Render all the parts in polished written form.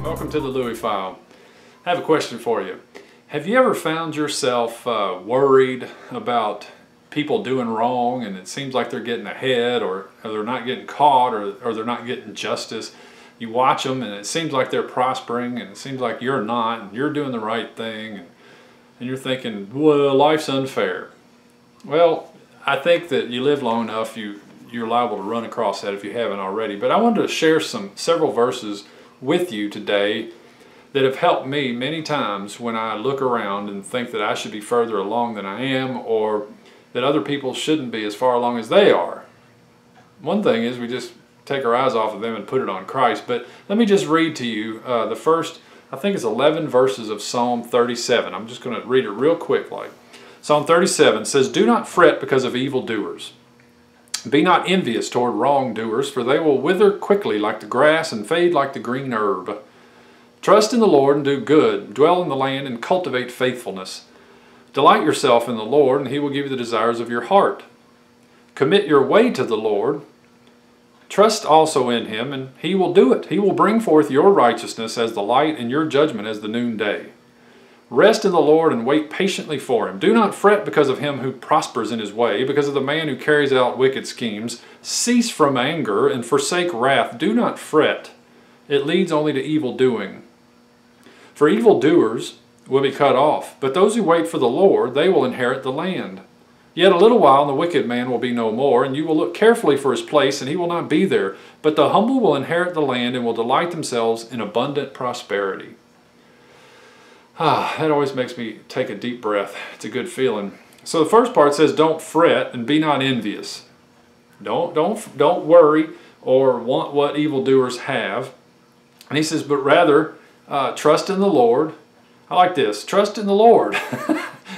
Welcome to the Louie File. I have a question for you. Have you ever found yourself worried about people doing wrong and it seems like they're getting ahead, or they're not getting caught, or they're not getting justice? You watch them and it seems like they're prospering and it seems like you're not, and you're doing the right thing, and you're thinking, well, life's unfair. Well, I think that you live long enough, you're liable to run across that if you haven't already. But I wanted to share several verses with you today that have helped me many times when I look around and think that I should be further along than I am, or that other people shouldn't be as far along as they are. One thing is we just take our eyes off of them and put it on Christ. But let me just read to you the first, I think it's 11 verses of Psalm 37. I'm just going to read it real quick. Psalm 37 says, "Do not fret because of evildoers. Be not envious toward wrongdoers, for they will wither quickly like the grass and fade like the green herb. Trust in the Lord and do good. Dwell in the land and cultivate faithfulness. Delight yourself in the Lord, and He will give you the desires of your heart. Commit your way to the Lord. Trust also in Him, and He will do it. He will bring forth your righteousness as the light and your judgment as the noonday. Rest in the Lord and wait patiently for Him. Do not fret because of him who prospers in his way, because of the man who carries out wicked schemes. Cease from anger and forsake wrath. Do not fret. It leads only to evil doing. For evildoers will be cut off, but those who wait for the Lord, they will inherit the land. Yet a little while, and the wicked man will be no more, and you will look carefully for his place, and he will not be there. But the humble will inherit the land and will delight themselves in abundant prosperity." That always makes me take a deep breath. It's a good feeling. So the first part says, don't fret and be not envious. Don't worry or want what evildoers have. And he says, but rather trust in the Lord. I like this. Trust in the Lord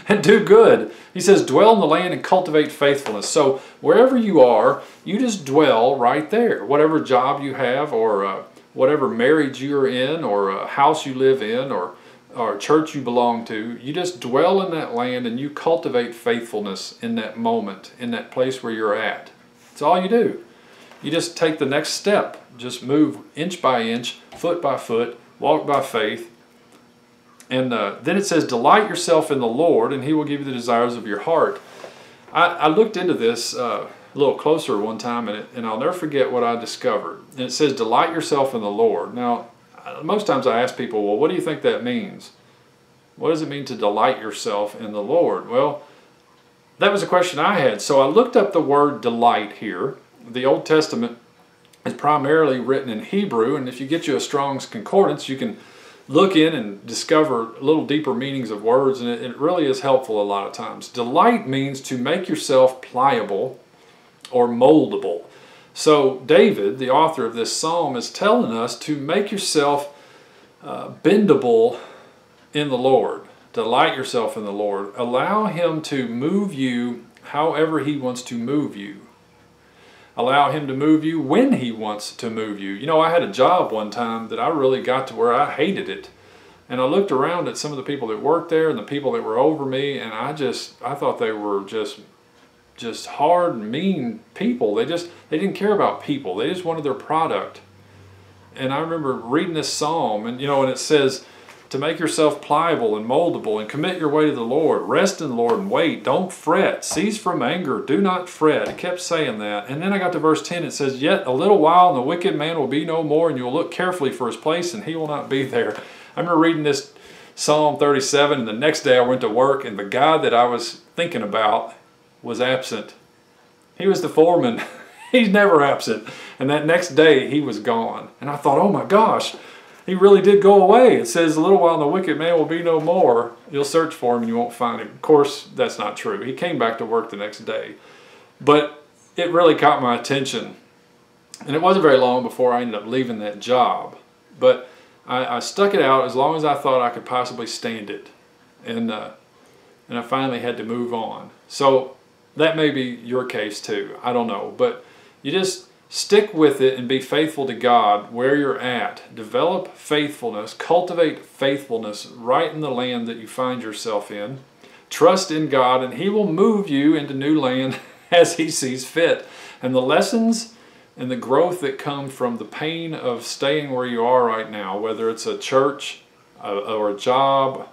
and do good. He says, dwell in the land and cultivate faithfulness. So wherever you are, you just dwell right there. Whatever job you have, or whatever marriage you're in, or a house you live in, or church you belong to, you just dwell in that land and you cultivate faithfulness in that moment, in that place where you're at. That's all you do. You just take the next step. Just move inch by inch, foot by foot, walk by faith. And then it says, delight yourself in the Lord, and He will give you the desires of your heart. I looked into this a little closer one time, and I'll never forget what I discovered. And it says, delight yourself in the Lord. Now, most times I ask people, well, what do you think that means? What does it mean to delight yourself in the Lord? Well, that was a question I had. So I looked up the word delight here. The Old Testament is primarily written in Hebrew, and if you get you a Strong's Concordance, you can look in and discover little deeper meanings of words, and it really is helpful a lot of times. Delight means to make yourself pliable or moldable. So David, the author of this psalm, is telling us to make yourself bendable in the Lord. Delight yourself in the Lord. Allow Him to move you however He wants to move you. Allow Him to move you when He wants to move you. You know, I had a job one time that I really got to where I hated it. And I looked around at some of the people that worked there and the people that were over me, and I thought they were just hard and mean people. They didn't care about people. They just wanted their product. And I remember reading this psalm, and it says to make yourself pliable and moldable and commit your way to the Lord. Rest in the Lord and wait. Don't fret. Cease from anger. Do not fret. It kept saying that. And then I got to verse 10. It says, yet a little while and the wicked man will be no more, and you will look carefully for his place, and he will not be there. I remember reading this Psalm 37, and the next day I went to work, and the guy that I was thinking about was absent. He was the foreman. He's never absent. And that next day he was gone. And I thought, oh my gosh, he really did go away. It says, a little while and the wicked man will be no more. You'll search for him and you won't find him. Of course, that's not true. He came back to work the next day. But it really caught my attention. And it wasn't very long before I ended up leaving that job. But I stuck it out as long as I thought I could possibly stand it. And I finally had to move on. So that may be your case too. I don't know. But you just stick with it and be faithful to God where you're at. Develop faithfulness. Cultivate faithfulness right in the land that you find yourself in. Trust in God, and He will move you into new land as He sees fit. And the lessons and the growth that comes from the pain of staying where you are right now, whether it's a church or a job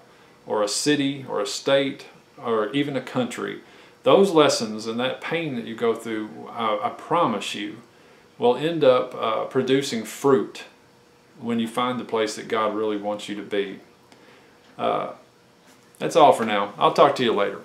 or a city or a state or even a country, those lessons and that pain that you go through, I promise you, will end up producing fruit when you find the place that God really wants you to be. That's all for now. I'll talk to you later.